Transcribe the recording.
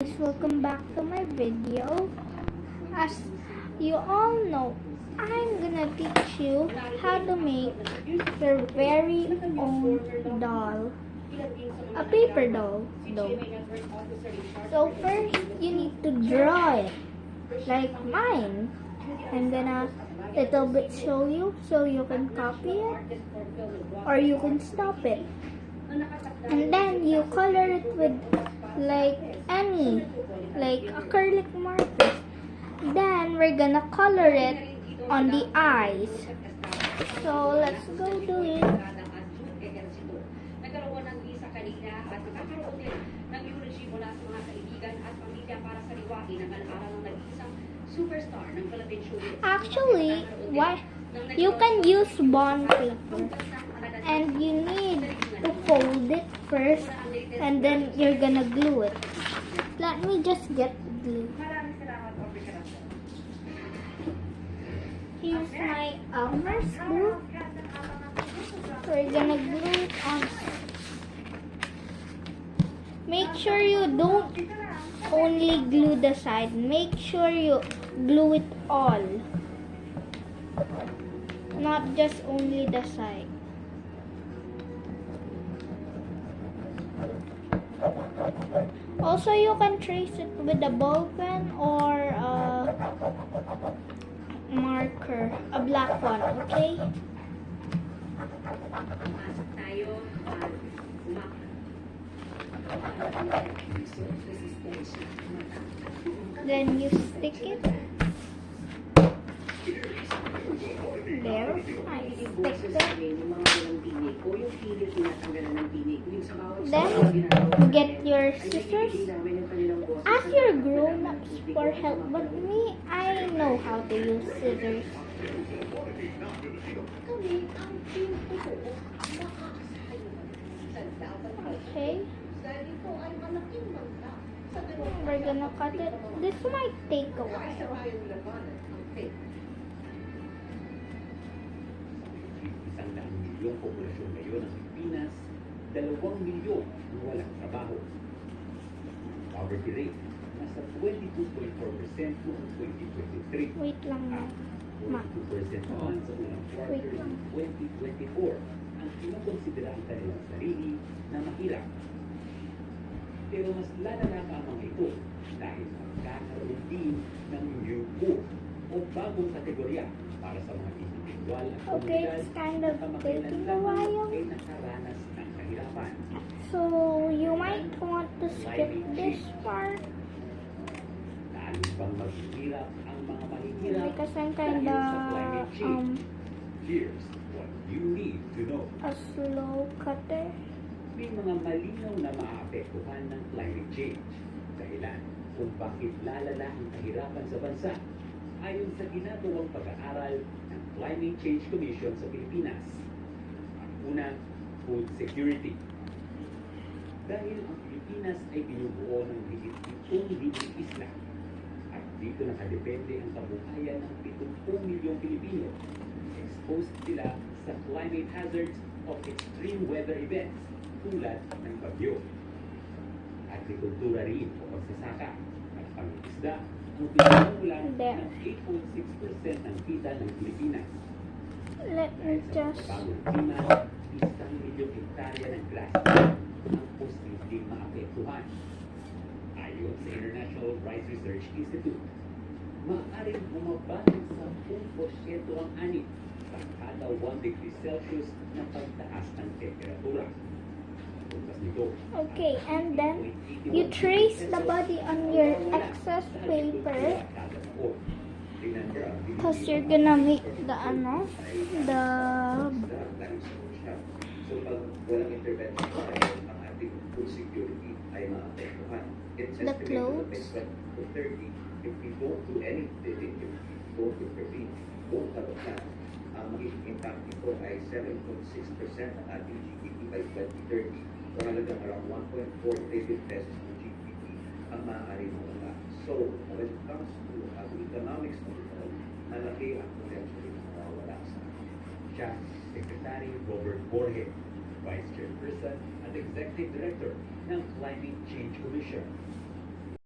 Guys, welcome back to my video. As you all know, I'm gonna teach you how to make your very own doll. A paper doll though. So first you need to draw it. Like mine. I'm gonna little bit show you so you can copy it or you can stop it. And then you color it with like acrylic marker. Then we're gonna color it on the eyes. So let's go do it. Nagkaroon ng visa kanina at magkakaroon din ng eulogy mula sa mga kaibigan at pamilya para sa liwain ng alaala ng nag-iisang superstar ng Philippine showbiz. Actually, you can use bond paper. And you need to fold it first and then you're gonna glue it. Let me just get glue. Here's my Elmer's glue. We're gonna glue it on. Make sure you don't only glue the side. Make sure you glue it all. Not just only the side. Also, you can trace it with a ball pen or a marker, a black one, okay? Then you stick it. There, I stick it. Then, get your scissors. Ask your grown-ups for help, but me, I know how to use scissors. Okay. We're gonna cut it. This might take a while. Milyong populasyon ngayon ng Pilipinas, 2 milyon ang walang trabaho. Poverty rate, nasa 22.4% noong 2023. Wait lang na. 42% naman sa unang quarter ng 2024 ang kinukonsidera ang kanilang sarili na mahirap. Pero mas lalala pa ang mga ito dahil magkakaroon din ng new poor o bagong kategorya para sa mga individual at Okay, komunidad it's kind of na taking a while. ay nakaranas ng kahirapan. So, you might want to skip this part Lalo bang maghihirap ang mga mahihirap because I'm dahil kinda sa climate change? Here's what you need to know. a slow cutter. May mga malinaw na maapektuhan ng climate change. Dahilan kung bakit lalala ang kahirapan sa bansa ayon sa ginagawang pag-aaral ng Climate Change Commission sa Pilipinas. Ang una, food security. Dahil ang Pilipinas ay binubuo ng higit 7,000 isla at dito nakadepende ang kabuhayan ng 70 milyong Pilipino. Exposed sila sa climate hazards of extreme weather events tulad ng bagyo. Agrikultura rin o pagsasaka at pangisda ang pinagmulan ng 8.6% ng kita ng Pilipinas. Let me just... Bagong klima, 1 milyong hektarya ng grassland ang posibleng maapektuhan. Ayon sa International Rice Research Institute, maaaring bumaba ng 10% ang ani sa kada 1 degree Celsius na pagtaas ng temperatura. Okay, and then you trace the body on your excess paper because you're gonna make the So pag walang intervention ang ating food security ay maapektuhan. It's The estimated clothes. that by 2030, if we don't do anything, if we don't intervene, don't talukan, ang magiging impact nito ay 7.6% ng ating GDP by 2030. So halagang around 1.4 trillion pesos ng GDP ang maaari mawala. So when it comes to economics ng ito, malaki ang potential na mawawala sa siya. Secretary Robert Borge, Vice Chairperson at Executive Director ng Climate Change Commission.